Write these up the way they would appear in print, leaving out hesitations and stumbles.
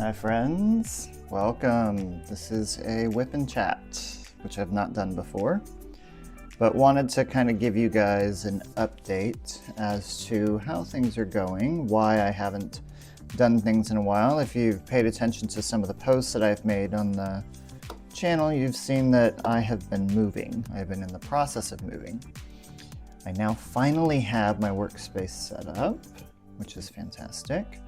Hi friends, welcome. This is a WIP and chat, which I've not done before, but wanted to kind of give you guys an update as to how things are going, why I haven't done things in a while. If you've paid attention to some of the posts that I've made on the channel, you've seen that I have been moving. I've been in the process of moving. I now finally have my workspace set up, which is fantastic.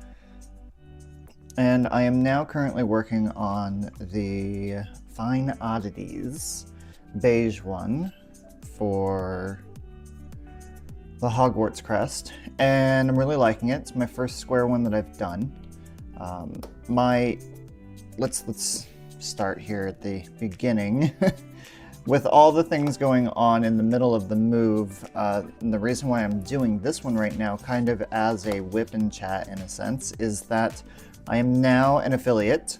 And I am now currently working on the Fine Oddities beige one for the Hogwarts Crest, and I'm really liking it. It's my first square one that I've done. Let's start here at the beginning. With all the things going on in the middle of the move, and the reason why I'm doing this one right now, kind of as a WIP and chat in a sense, is that I am now an affiliate,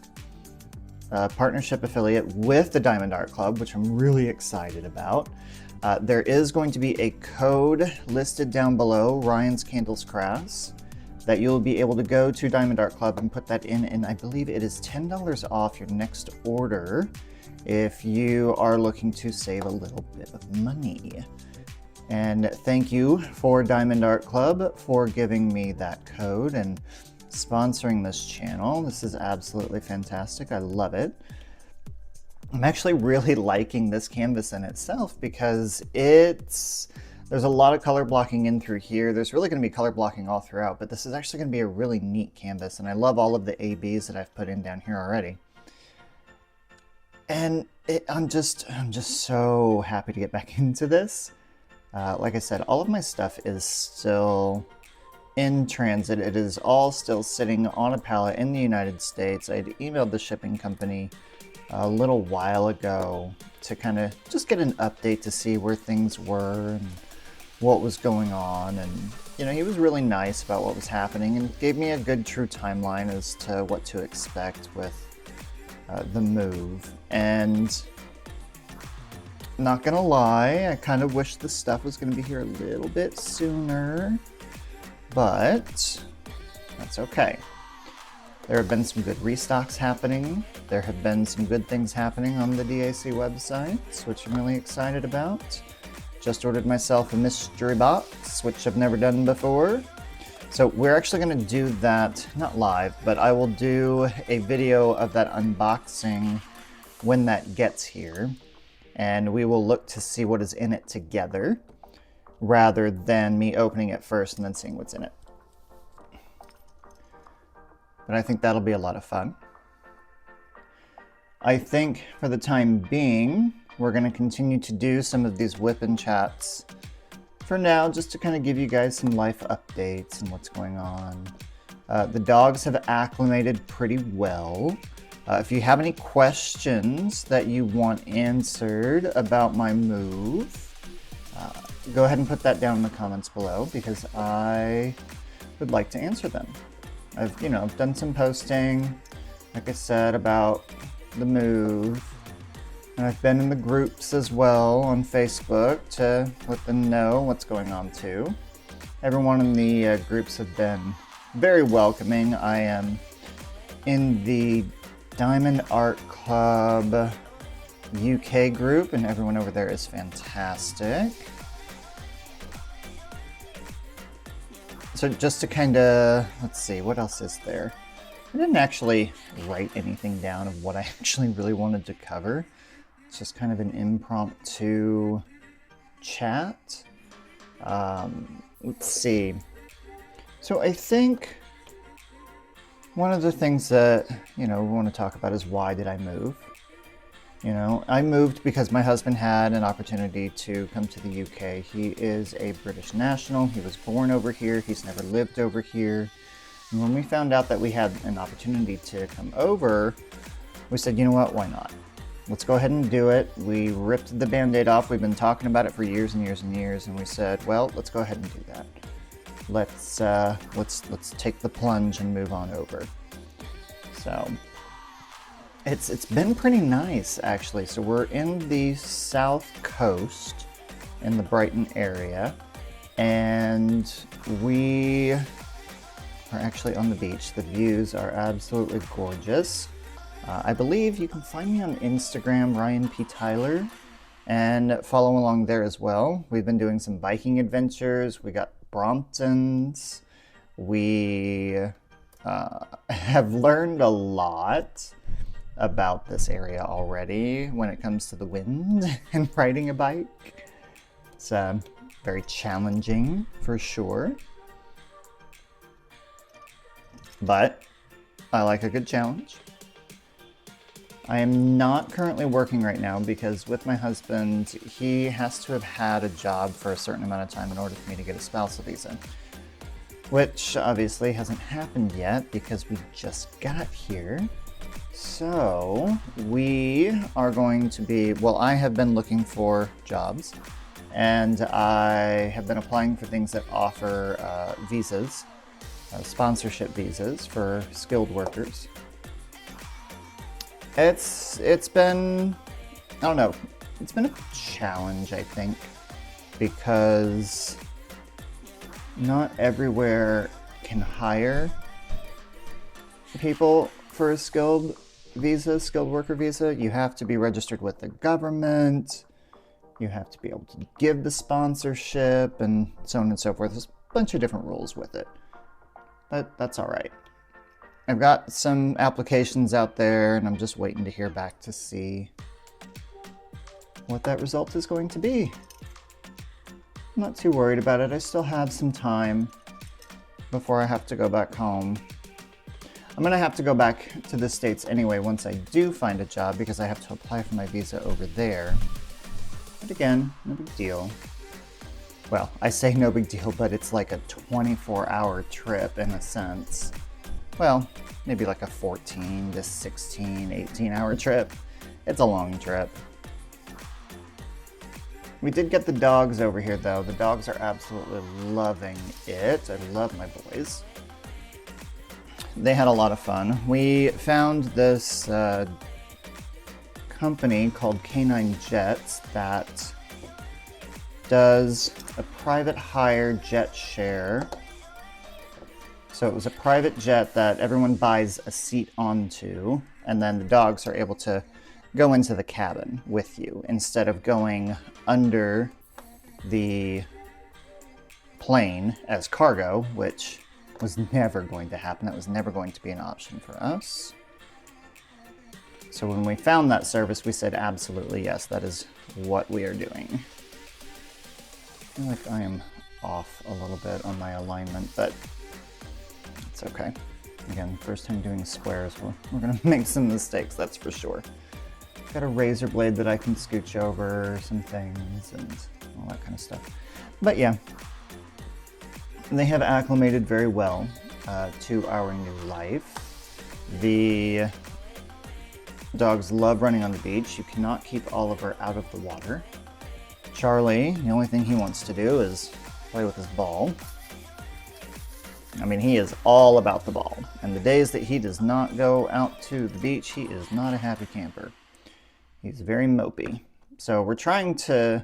partnership affiliate with the diamondartclub, which I'm really excited about. There is going to be a code listed down below, Ryan's Candles Crafts, that you'll be able to go to diamondartclub and put that in, and I believe it is $10 off your next order if you are looking to save a little bit of money. And thank you for diamondartclub for giving me that code and sponsoring this channel. This is absolutely fantastic. I love it. I'm actually really liking this canvas in itself because there's a lot of color blocking in through here. There's really going to be color blocking all throughout, but this is actually going to be a really neat canvas, and I love all of the ABs that I've put in down here already. And I'm just so happy to get back into this. Like I said, all of my stuff is still in transit. It is all still sitting on a pallet in the United States. I had emailed the shipping company a little while ago to kind of just get an update to see where things were and what was going on. And, you know, he was really nice about what was happening and gave me a good true timeline as to what to expect with the move. And not gonna lie, I kind of wish the stuff was gonna be here a little bit sooner, but that's okay. There have been some good restocks happening. There have been some good things happening on the DAC websites, which I'm really excited about. Just ordered myself a mystery box, which I've never done before. So we're actually going to do that, not live, but I will do a video of that unboxing when that gets here. And we will look to see what is in it together, rather than me opening it first and then seeing what's in it. But I think that'll be a lot of fun. I think for the time being, we're going to continue to do some of these WIP and chats for now, just to kind of give you guys some life updates and what's going on. The dogs have acclimated pretty well. If you have any questions that you want answered about my move, go ahead and put that down in the comments below, because I would like to answer them. I've done some posting, like I said, about the move, and I've been in the groups as well on Facebook to let them know what's going on too. Everyone in the groups have been very welcoming. I am in the Diamond Art Club UK group, and everyone over there is fantastic. So just to kind of, let's see, what else is there? I didn't actually write anything down of what I actually really wanted to cover. It's just kind of an impromptu chat. Let's see. So I think one of the things that, we want to talk about is, why did I move? I moved because my husband had an opportunity to come to the UK. He is a British national. He was born over here. He's never lived over here. And when we found out that we had an opportunity to come over, we said, you know what, why not? Let's go ahead and do it. We ripped the Band-Aid off. We've been talking about it for years and years and years, and we said, well, let's go ahead and do that. Let's take the plunge and move on over. So it's been pretty nice, actually. So we're in the South Coast in the Brighton area, and we are actually on the beach. The views are absolutely gorgeous. I believe you can find me on Instagram, Ryan P. Tyler, and follow along there as well. We've been doing some biking adventures. We got Bromptons. We have learned a lot about this area already when it comes to the wind and riding a bike. It's very challenging for sure, but I like a good challenge. I am not currently working right now because with my husband, he has to have had a job for a certain amount of time in order for me to get a spousal visa, which obviously hasn't happened yet because we just got here. So we are going to be, well, I have been looking for jobs and I have been applying for things that offer visas, sponsorship visas for skilled workers. It's been, I don't know, it's been a challenge, I think, because not everywhere can hire people for a skilled worker visa. You have to be registered with the government. You have to be able to give the sponsorship and so on and so forth. There's a bunch of different rules with it, but that's all right. I've got some applications out there and I'm just waiting to hear back to see what that result is going to be. I'm not too worried about it. I still have some time before I have to go back home. I'm gonna have to go back to the States anyway once I do find a job because I have to apply for my visa over there. But again, no big deal. Well, I say no big deal, but it's like a 24-hour trip in a sense. Well, maybe like a 14 to 16, 18-hour trip. It's a long trip. We did get the dogs over here though. The dogs are absolutely loving it. I love my boys. They had a lot of fun. We found this company called Canine Jets that does a private hire jet share. So it was a private jet that everyone buys a seat onto, and then the dogs are able to go into the cabin with you instead of going under the plane as cargo, which was never going to happen. That was never going to be an option for us. So when we found that service, we said absolutely yes, that is what we are doing. I feel like I am off a little bit on my alignment, but it's okay. Again, first time doing squares, we're gonna make some mistakes, that's for sure. Got a razor blade that I can scooch over some things and all that kind of stuff. But yeah, they have acclimated very well to our new life. The dogs love running on the beach. You cannot keep Oliver out of the water. Charlie, the only thing he wants to do is play with his ball. I mean, he is all about the ball. And the days that he does not go out to the beach, he is not a happy camper. He's very mopey. So we're trying to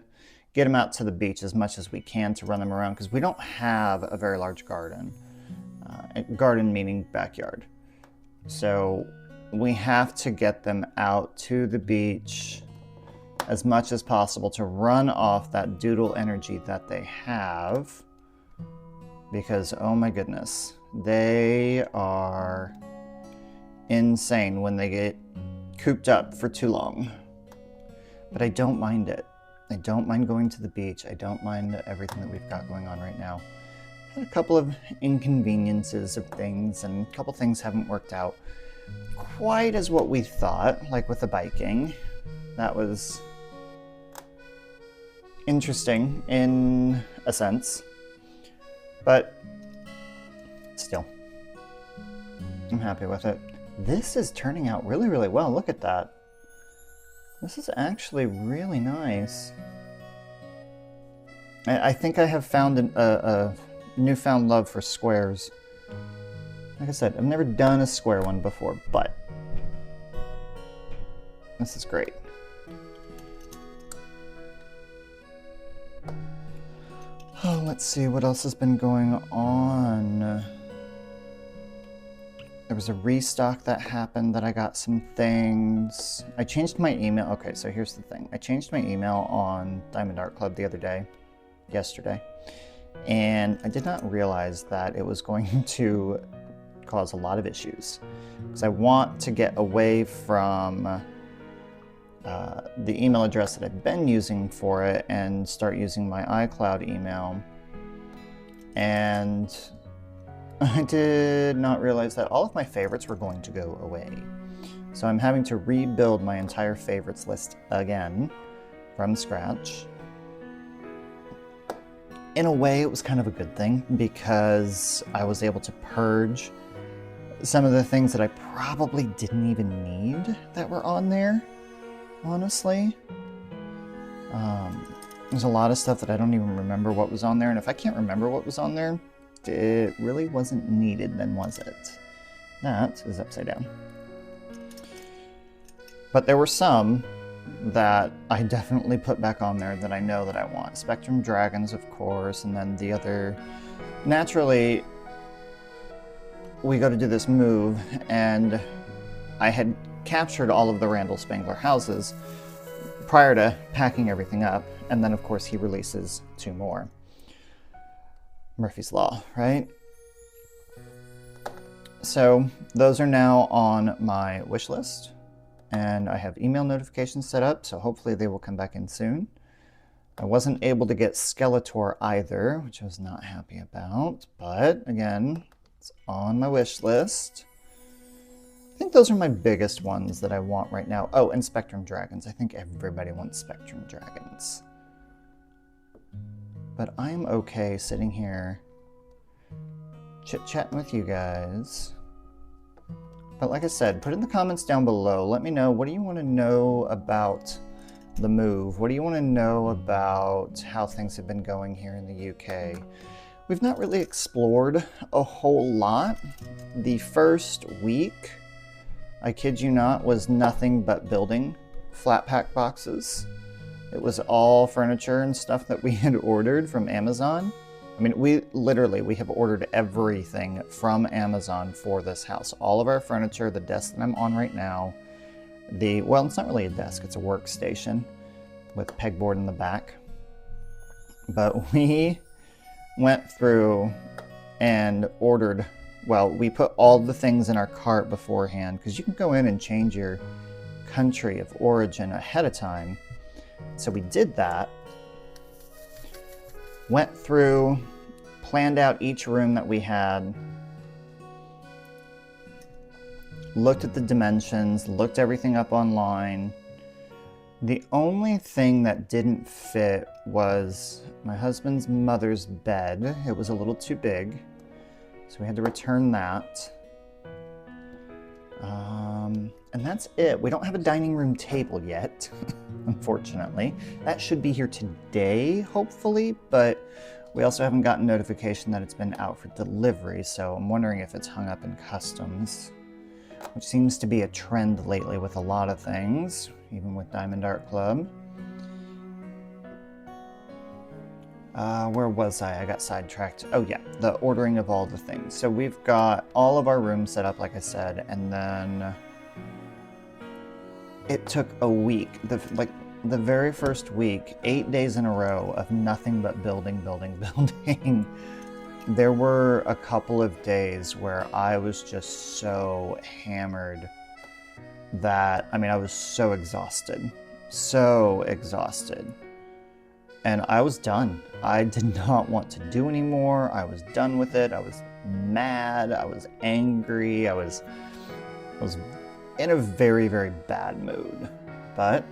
get him out to the beach as much as we can to run them around because we don't have a very large garden. Garden meaning backyard. So we have to get them out to the beach as much as possible to run off that doodle energy that they have. Because, oh my goodness, they are insane when they get cooped up for too long. But I don't mind it. I don't mind going to the beach. I don't mind everything that we've got going on right now. Had a couple of inconveniences of things, and a couple things haven't worked out quite as what we thought, like with the biking. That was interesting in a sense, but still, I'm happy with it. This is turning out really, really well. Look at that. This is actually really nice. I think I have found a newfound love for squares. Like I said, I've never done a square one before, but this is great. Oh, let's see what else has been going on. There was a restock that happened that I got some things. I changed my email. Okay, so here's the thing. I changed my email on Diamond Art Club the other day, yesterday, and I did not realize that it was going to cause a lot of issues. Because I want to get away from the email address that I've been using for it and start using my iCloud email. And I did not realize that all of my favorites were going to go away. So I'm having to rebuild my entire favorites list again from scratch. In a way, it was kind of a good thing because I was able to purge some of the things that I probably didn't even need that were on there, honestly. There's a lot of stuff that I don't even remember what was on there, and if I can't remember what was on there, it really wasn't needed then, was it? That is upside down. But there were some that I definitely put back on there that I know that I want. Spectrum Dragons, of course, and then the other... Naturally, we go to do this move, and I had captured all of the Randall Spangler houses prior to packing everything up, and then of course he releases 2 more. Murphy's Law, right? So those are now on my wish list, and I have email notifications set up, so hopefully they will come back in soon. I wasn't able to get Skeletor either, which I was not happy about, but again, it's on my wish list. I think those are my biggest ones that I want right now. Oh, and Spectrum Dragons. I think everybody wants Spectrum Dragons. But I'm okay sitting here chit-chatting with you guys. But like I said, put in the comments down below. Let me know, what do you want to know about the move? What do you want to know about how things have been going here in the UK? We've not really explored a whole lot. The first week, I kid you not, was nothing but building flat pack boxes. It was all furniture and stuff that we had ordered from Amazon. I mean, we have ordered everything from Amazon for this house. All of our furniture, the desk that I'm on right now, well, it's not really a desk, it's a workstation with a pegboard in the back. But we went through and ordered, well, we put all the things in our cart beforehand, because you can go in and change your country of origin ahead of time. So we did that, went through, planned out each room that we had, looked at the dimensions, looked everything up online. The only thing that didn't fit was my husband's mother's bed. It was a little too big, so we had to return that. And that's it. We don't have a dining room table yet, unfortunately. That should be here today, hopefully, but we also haven't gotten notification that it's been out for delivery, so I'm wondering if it's hung up in customs, which seems to be a trend lately with a lot of things, even with Diamond Art Club. Where was I? I got sidetracked. Oh yeah, the ordering of all the things. So we've got all of our rooms set up, like I said, and then it took a week. The very first week, 8 days in a row of nothing but building, building, building. There were a couple of days where I was just so hammered that, I mean, I was so exhausted. And I was done. I did not want to do anymore. I was done with it. I was mad. I was angry. I was in a very, very bad mood. But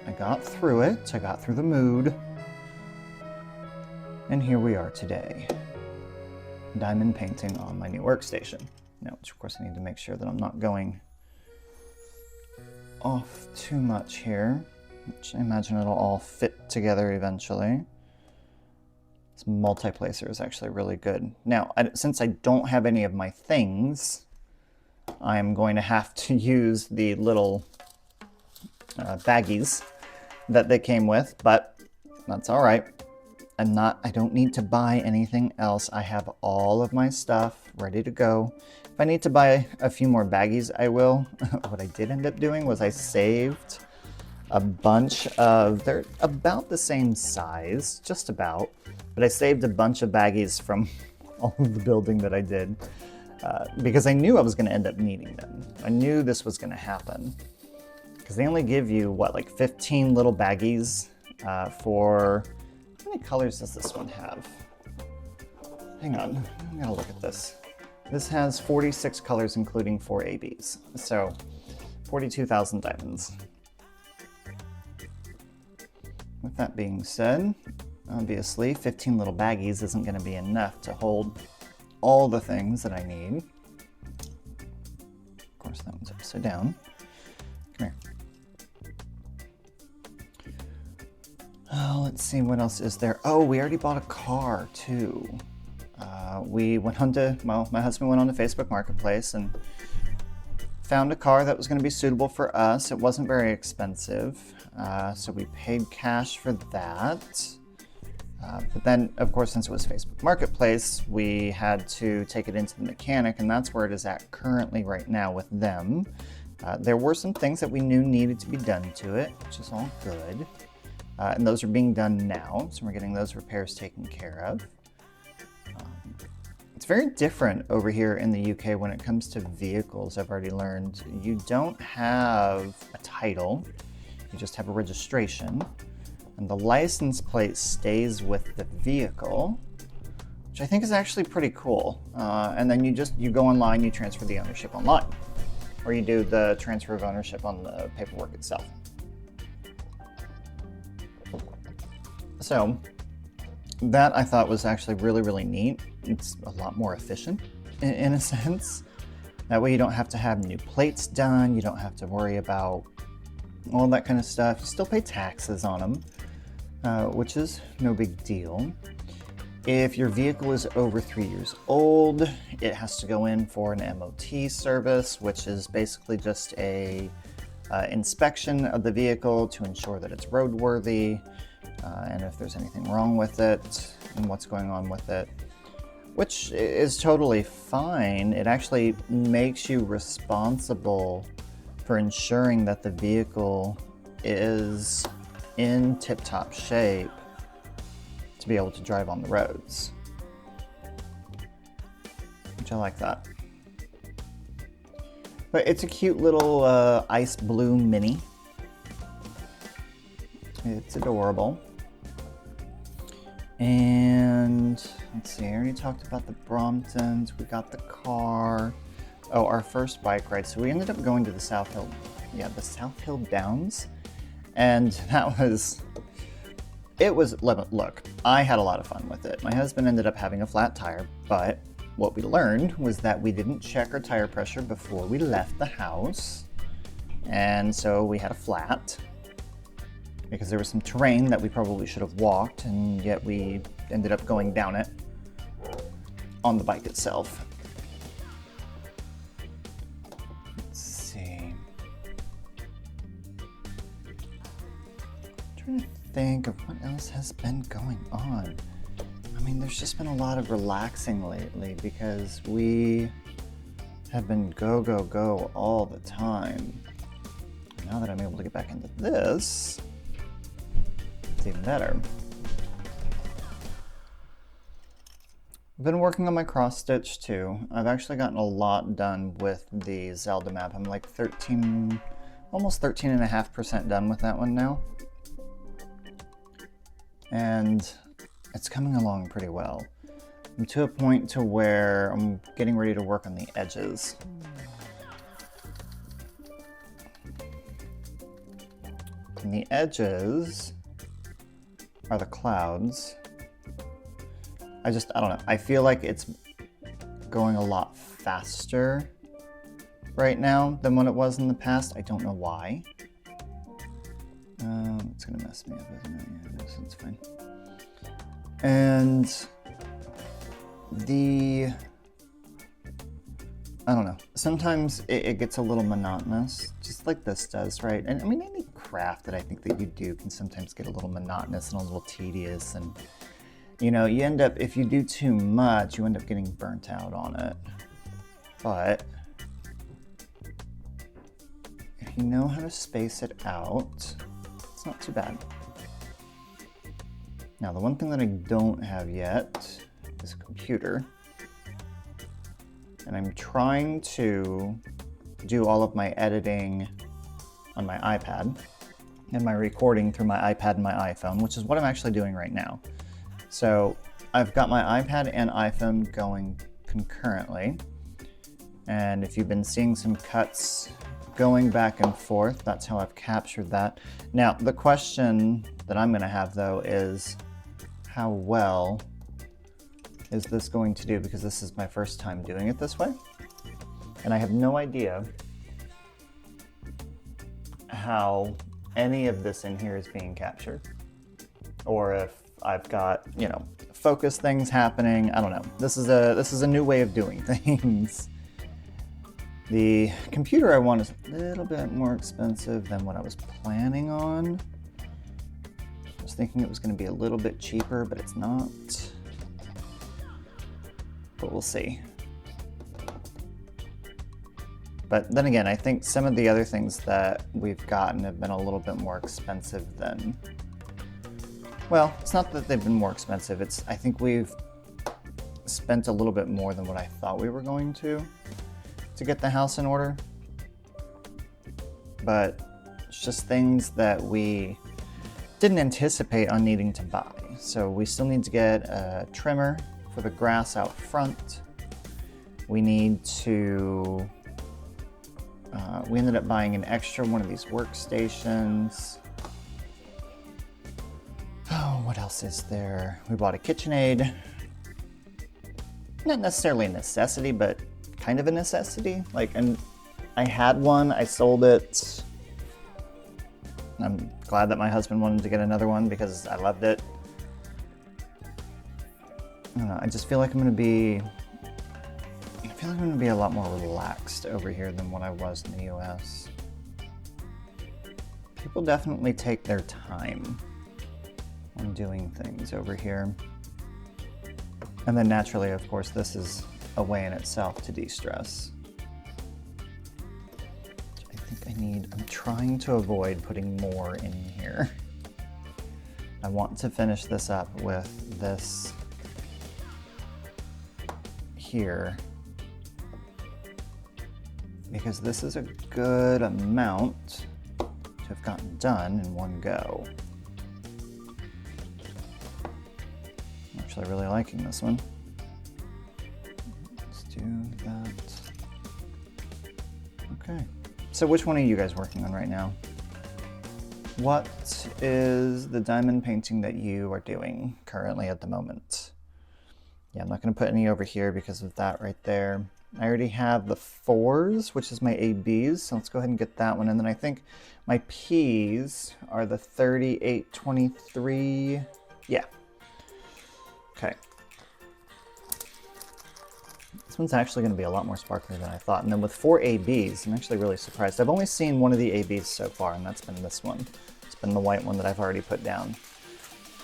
I got through it. I got through the mood. And here we are today. Diamond painting on my new workstation. Now, which of course I need to make sure that I'm not going off too much here, which I imagine it'll all fit together eventually. This multiplacer is actually really good. Now, since I don't have any of my things, I'm going to have to use the little baggies that they came with, but that's all right. I don't need to buy anything else. I have all of my stuff ready to go. If I need to buy a few more baggies, I will. What I did end up doing was I saved a bunch of, they're about the same size, just about, but I saved a bunch of baggies from all of the building that I did because I knew I was going to end up needing them. I knew this was going to happen because they only give you, what, like 15 little baggies for... How many colors does this one have? Hang on, I gotta look at this. This has 46 colors, including 4 ABs. So, 42,000 diamonds. With that being said, obviously 15 little baggies isn't gonna be enough to hold all the things that I need. Of course, that one's upside down. Come here. Let's see, what else is there? Oh, we already bought a car, too. We went on to, well, my husband went on to Facebook Marketplace and found a car that was going to be suitable for us. It wasn't very expensive, so we paid cash for that. But then, of course, since it was Facebook Marketplace, we had to take it into the mechanic, and that's where it is at currently right now with them. There were some things that we knew needed to be done to it, which is all good. And those are being done now, so we're getting those repairs taken care of. It's very different over here in the UK when it comes to vehicles, I've already learned. You don't have a title, you just have a registration, and the license plate stays with the vehicle, which I think is actually pretty cool. And then you go online, you transfer the ownership online, or you do the transfer of ownership on the paperwork itself. So that I thought was actually really, really neat. It's a lot more efficient in a sense. That way you don't have to have new plates done. You don't have to worry about all that kind of stuff. You still pay taxes on them, which is no big deal. If your vehicle is over 3 years old, it has to go in for an MOT service, which is basically just a inspection of the vehicle to ensure that it's roadworthy. And if there's anything wrong with it and what's going on with it, which is totally fine. It actually makes you responsible for ensuring that the vehicle is in tip-top shape to be able to drive on the roads, which I like that. But it's a cute little ice blue mini. It's adorable. And let's see, I already talked about the Bromptons. We got the car. Oh, our first bike ride. So we ended up going to the South Hill Downs. And that was, look, I had a lot of fun with it. My husband ended up having a flat tire, but what we learned was that we didn't check our tire pressure before we left the house. And so we had a flat, because there was some terrain that we probably should have walked, and yet we ended up going down it on the bike itself. Let's see. I'm trying to think of what else has been going on. I mean, there's just been a lot of relaxing lately because we have been go, go, go all the time. Now that I'm able to get back into this, even better. I've been working on my cross stitch too. I've actually gotten a lot done with the Zelda map. I'm like almost 13.5% done with that one now. And it's coming along pretty well. I'm to a point to where I'm getting ready to work on the edges. And the edges are the clouds. I don't know. I feel like it's going a lot faster right now than what it was in the past. I don't know why. It's gonna mess me up, isn't it? Yeah, it is. It's fine. And I don't know. Sometimes it gets a little monotonous, just like this does, right? And I mean, any craft that I think that you do can sometimes get a little monotonous and a little tedious, and You know, you end up, if you do too much, you end up getting burnt out on it. But if you know how to space it out, it's not too bad. Now, the one thing that I don't have yet is a computer. And I'm trying to do all of my editing on my iPad and my recording through my iPad and my iPhone, which is what I'm actually doing right now. So I've got my iPad and iPhone going concurrently. And if you've been seeing some cuts going back and forth, that's how I've captured that. Now, the question that I'm gonna have though is, how well is this going to do? Because this is my first time doing it this way. And I have no idea how any of this in here is being captured. Or if I've got, you know, focus things happening, I don't know. This is a new way of doing things. The computer I want is a little bit more expensive than what I was planning on. I was thinking it was going to be a little bit cheaper, but it's not. But we'll see. But then again, I think some of the other things that we've gotten have been a little bit more expensive than... Well, it's not that they've been more expensive. I think we've spent a little bit more than what I thought we were going to get the house in order. But it's just things that we didn't anticipate on needing to buy. So we still need to get a trimmer for the grass out front. We need to... we ended up buying an extra one of these workstations. Oh, what else is there? We bought a KitchenAid. Not necessarily a necessity, but kind of a necessity. And I had one, I sold it. I'm glad that my husband wanted to get another one because I loved it. I don't know, I just feel like I'm gonna be a lot more relaxed over here than what I was in the US. People definitely take their time on doing things over here. And then naturally, of course, this is a way in itself to de-stress. I think I'm trying to avoid putting more in here. I want to finish this up with this here, because this is a good amount to have gotten done in one go. I'm actually really liking this one. Let's do that. Okay. So which one are you guys working on right now? What is the diamond painting that you are doing currently at the moment? Yeah, I'm not going to put any over here because of that right there. I already have the 4s, which is my ABs, so let's go ahead and get that one. And then I think my Ps are the 38, 23. Yeah. Okay. This one's actually going to be a lot more sparkly than I thought. And then with 4 ABs, I'm actually really surprised. I've only seen one of the ABs so far, and that's been this one. It's been the white one that I've already put down.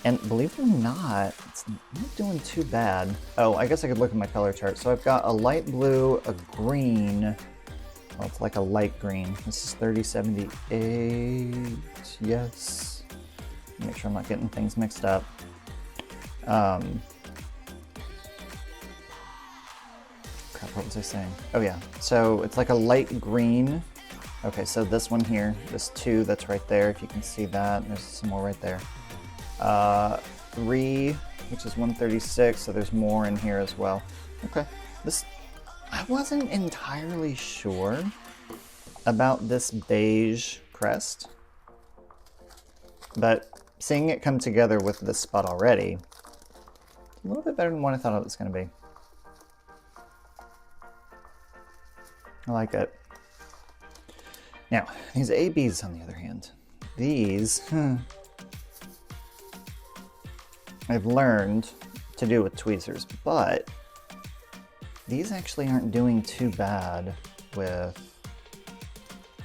And believe it or not, it's not doing too bad. Oh, I guess I could look at my color chart. So I've got a light blue, a green. Well, it's like a light green. This is 3078. Yes. Make sure I'm not getting things mixed up. Crap, what was I saying? Oh yeah. So it's like a light green. Okay, so this one here, this 2 that's right there, if you can see that. There's some more right there. 3, which is 136, so there's more in here as well. Okay, I wasn't entirely sure about this beige crest, but seeing it come together with this spot already, a little bit better than what I thought it was going to be. I like it. Now, these ABs on the other hand, these, I've learned to do with tweezers, but these actually aren't doing too bad with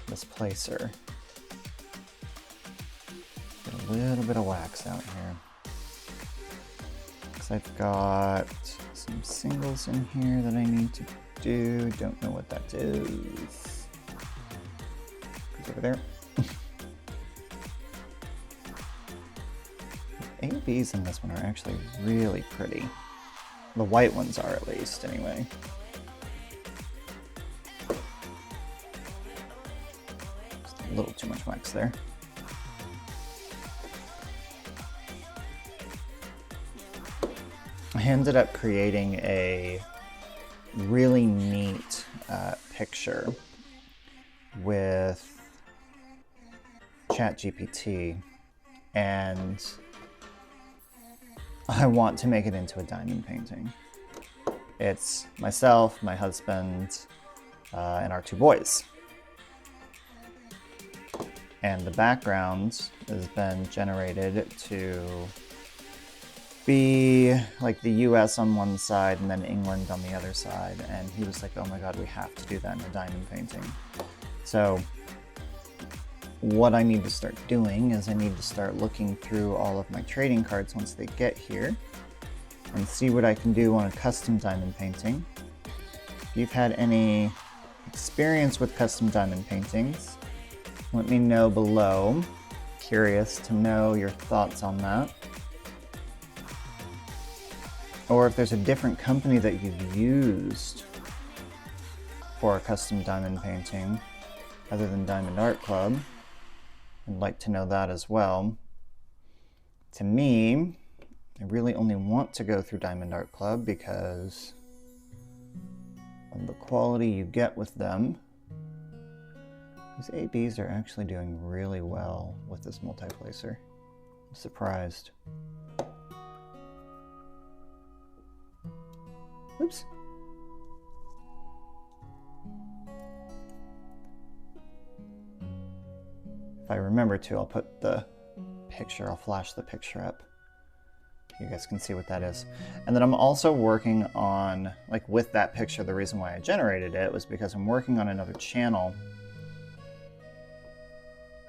this placer. Get a little bit of wax out here. I've got some singles in here that I need to do. Don't know what that is. It's over there. The ABs in this one are actually really pretty. The white ones are, at least, anyway. Just a little too much wax there. I ended up creating a really neat picture with ChatGPT, and I want to make it into a diamond painting. It's myself, my husband, and our 2 boys. And the background has been generated to be like the US on one side and then England on the other side. And he was like, oh my God, we have to do that in a diamond painting. So what I need to start doing is I need to start looking through all of my trading cards once they get here and see what I can do on a custom diamond painting. If you've had any experience with custom diamond paintings, let me know below. Curious to know your thoughts on that. Or if there's a different company that you've used for a custom diamond painting other than Diamond Art Club, I'd like to know that as well. To me, I really only want to go through Diamond Art Club because of the quality you get with them. These ABs are actually doing really well with this multiplacer. I'm surprised. Oops. If I remember to, I'll put the picture, I'll flash the picture up. You guys can see what that is. And then I'm also working on, like with that picture, the reason why I generated it was because I'm working on another channel.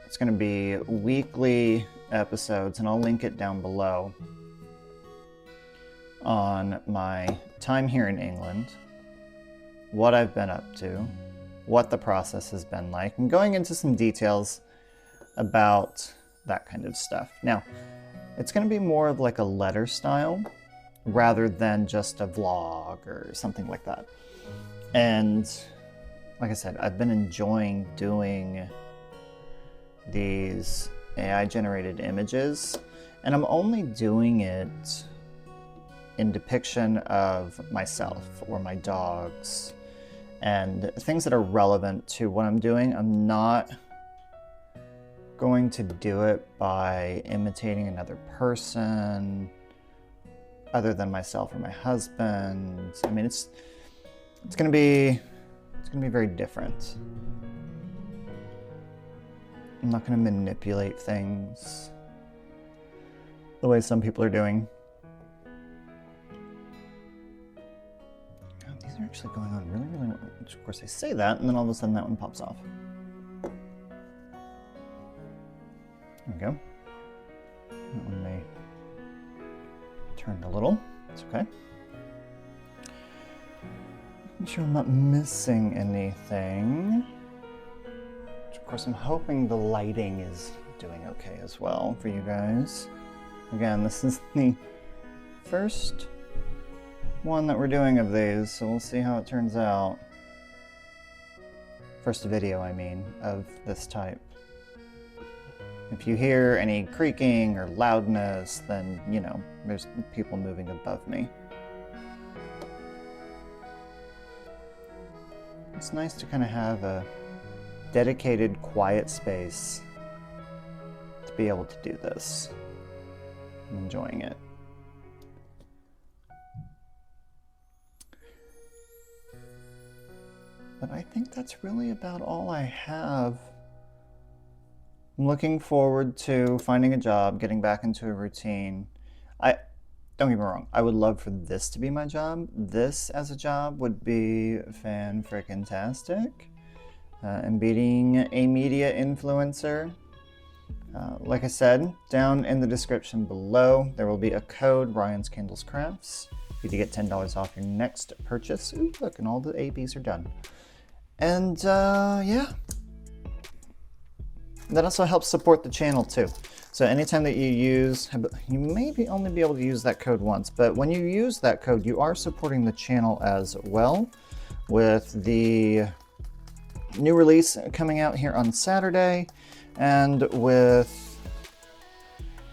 It's going to be weekly episodes, and I'll link it down below, on my time here in England, what I've been up to, what the process has been like. I'm going into some details about that kind of stuff. Now, it's going to be more of like a letter style rather than just a vlog or something like that. And like I said, I've been enjoying doing these AI generated images, and I'm only doing it in depiction of myself or my dogs and things that are relevant to what I'm doing. I'm not going to do it by imitating another person other than myself or my husband. I mean, it's gonna be very different. I'm not gonna manipulate things the way some people are doing. God, these are actually going on really, really well. Which, of course, I say that, and then all of a sudden that one pops off. There we go. That one may turn a little. It's okay. Making sure I'm not missing anything. Which, of course, I'm hoping the lighting is doing okay as well for you guys. Again, this is the first one that we're doing of these, so we'll see how it turns out. First video, I mean, of this type. If you hear any creaking or loudness, then, you know, there's people moving above me. It's nice to kind of have a dedicated, quiet space to be able to do this. I'm enjoying it. But I think that's really about all I have. I'm looking forward to finding a job, getting back into a routine. Don't get me wrong, I would love for this to be my job. This as a job would be fan-frickin-tastic. And being a media influencer, Like I said, down in the description below, there will be a code, Ryan's Candles Crafts, for you to get $10 off your next purchase. Ooh, look, and all the ABs are done. And yeah, that also helps support the channel too. So anytime that you use, you may only be able to use that code once, but when you use that code, you are supporting the channel as well, with the new release coming out here on Saturday, and with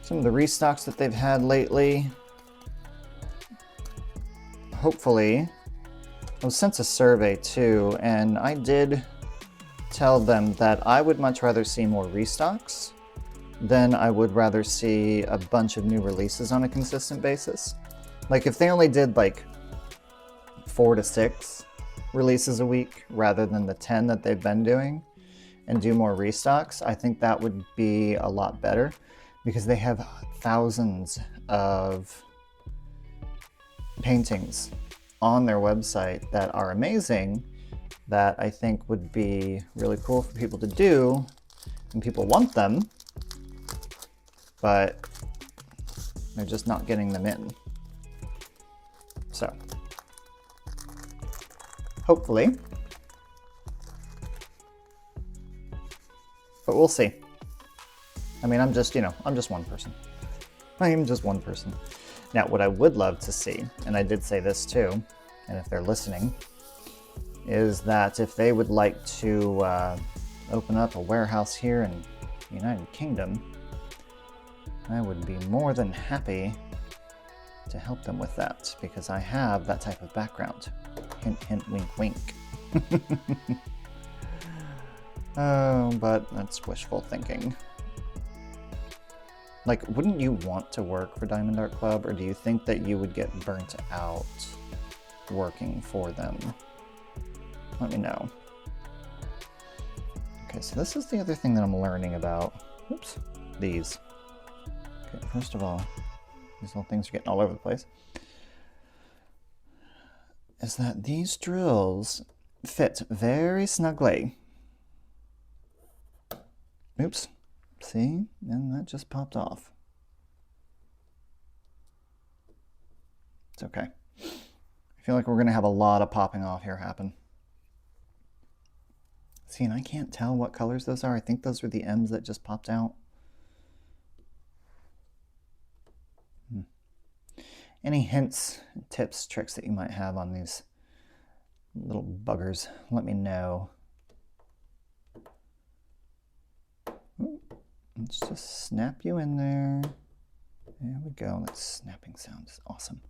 some of the restocks that they've had lately. Hopefully, I was sent a survey too, and I did tell them that I would much rather see more restocks than I would rather see a bunch of new releases on a consistent basis. Like if they only did like 4 to 6 releases a week rather than the 10 that they've been doing, and do more restocks, I think that would be a lot better, because they have thousands of paintings on their website that are amazing, that I think would be really cool for people to do, and people want them, but they're just not getting them in. So, hopefully, but we'll see. I mean, I'm just, I'm just one person. I am just one person. Now, what I would love to see, and I did say this too, and if they're listening, is that if they would like to open up a warehouse here in the United Kingdom, I would be more than happy to help them with that, because I have that type of background. Hint, hint, wink, wink. Oh, but that's wishful thinking. Like, wouldn't you want to work for Diamond Art Club, or do you think that you would get burnt out working for them? Let me know. Okay, so this is the other thing that I'm learning about. Oops, these. Okay, first of all, these little things are getting all over the place. Is that these drills fit very snugly. Oops, see? And that just popped off. It's okay. I feel like we're gonna have a lot of popping off here happen. See, and I can't tell what colors those are. I think those were the M's that just popped out. Any hints, tips, tricks that you might have on these little buggers, let me know. Let's just snap you in there. There we go. That snapping sound is awesome.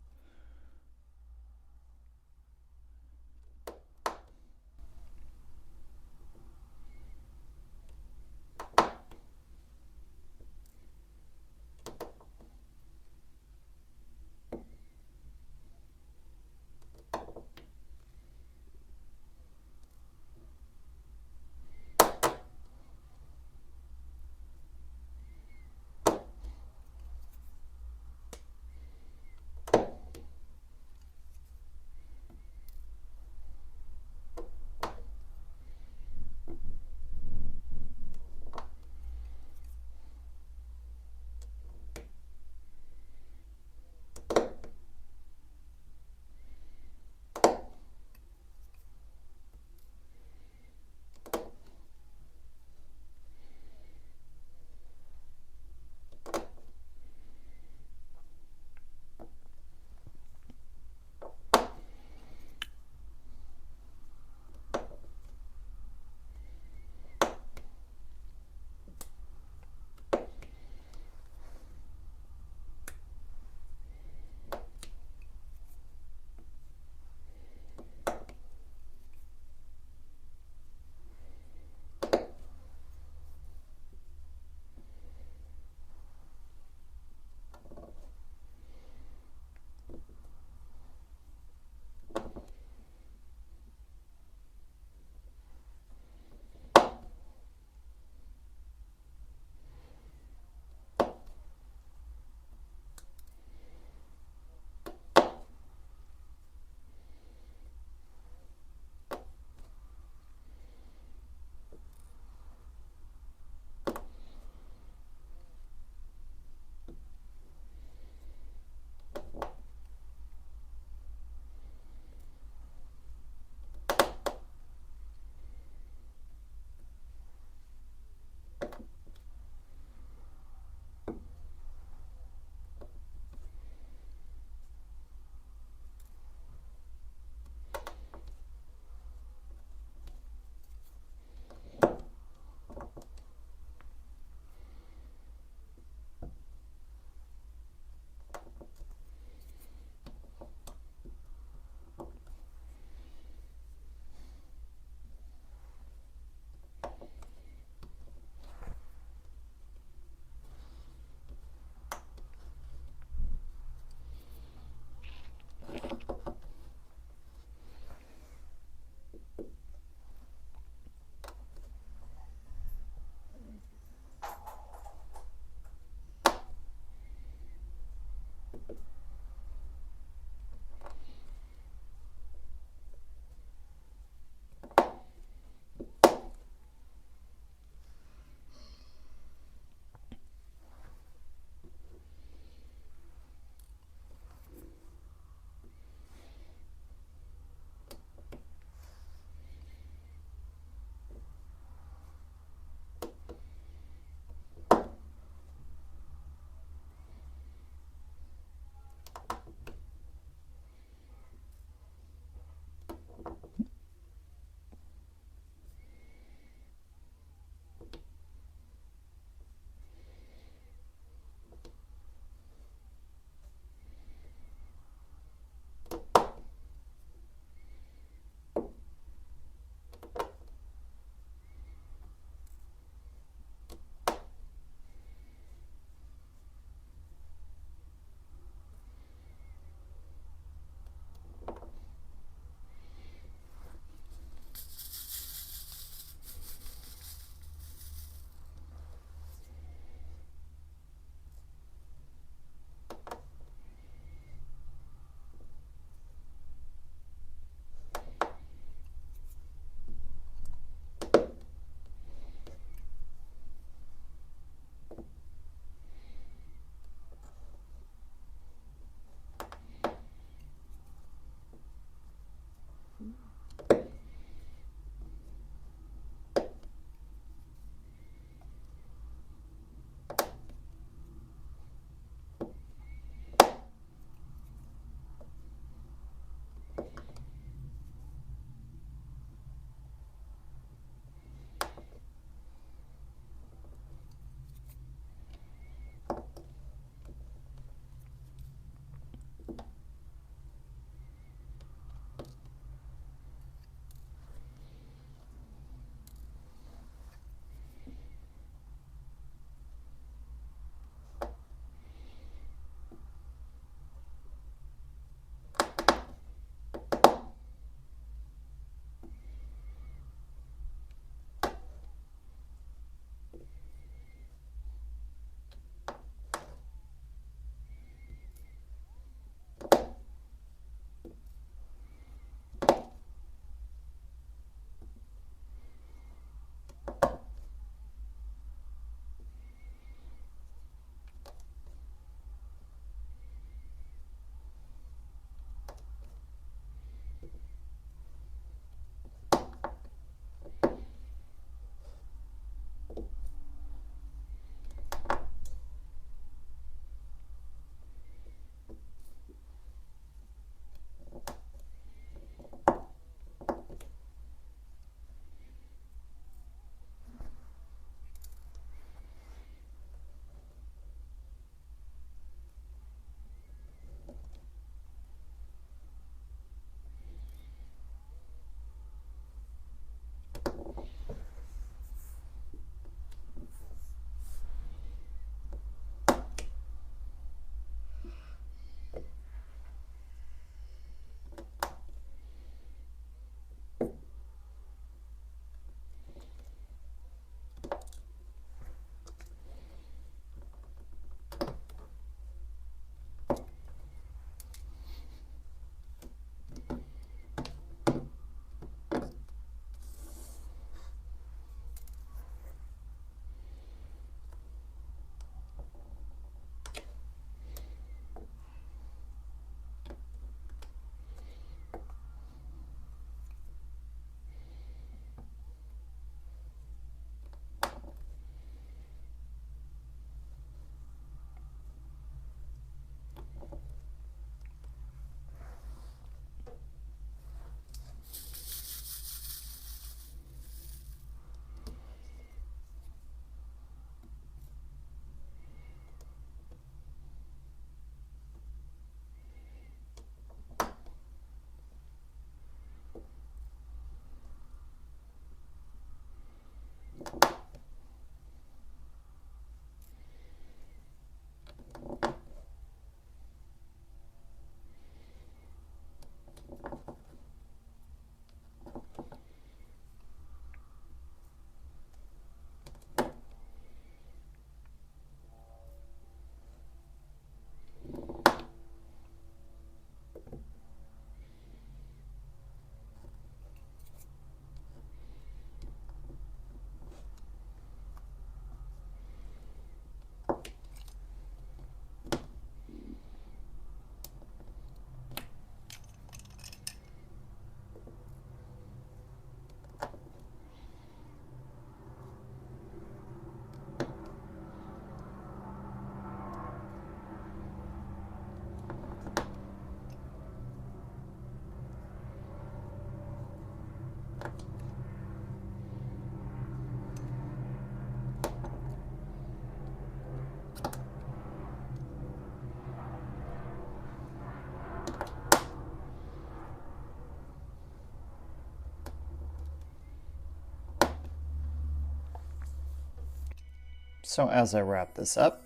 So as I wrap this up,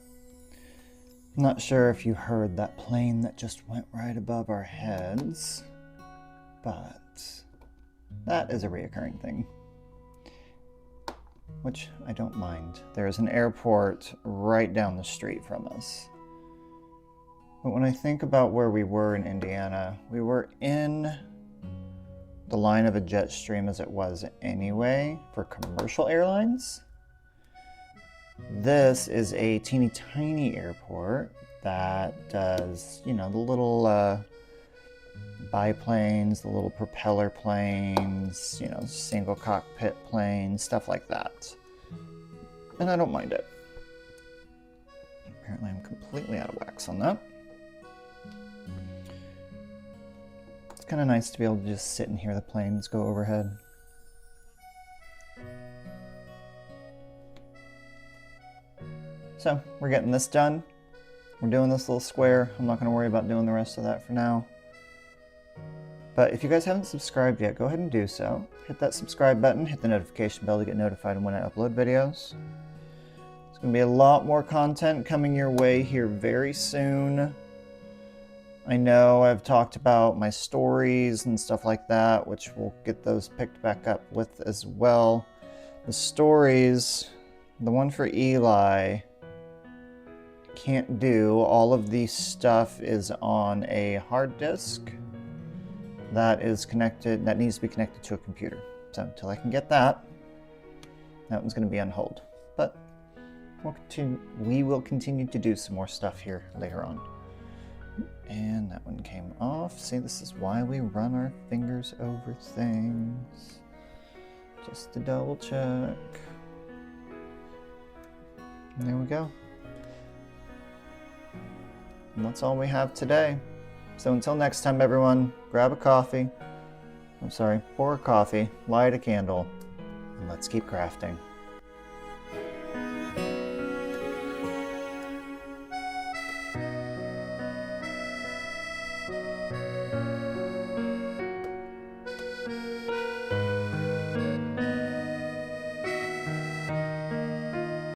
I'm not sure if you heard that plane that just went right above our heads, but that is a reoccurring thing, which I don't mind. There's an airport right down the street from us. But when I think about where we were in Indiana, we were in the line of a jet stream as it was anyway for commercial airlines. This is a teeny tiny airport that does, you know, the little biplanes, the little propeller planes, you know, single cockpit planes, stuff like that. And I don't mind it. Apparently I'm completely out of wax on that. It's kind of nice to be able to just sit and hear the planes go overhead. So we're getting this done. We're doing this little square. I'm not going to worry about doing the rest of that for now. But if you guys haven't subscribed yet, go ahead and do so. Hit that subscribe button, hit the notification bell to get notified when I upload videos. There's going to be a lot more content coming your way here very soon. I know I've talked about my stories and stuff like that, which we'll get those picked back up with as well. The stories, the one for Eli, can't do. All of the stuff is on a hard disk that is connected, that needs to be connected to a computer. So until I can get that, that one's going to be on hold. But we will continue to do some more stuff here later on. And that one came off. See, this is why we run our fingers over things. Just to double check. And there we go. And that's all we have today. So until next time, everyone, grab a coffee. Pour a coffee, light a candle, and let's keep crafting.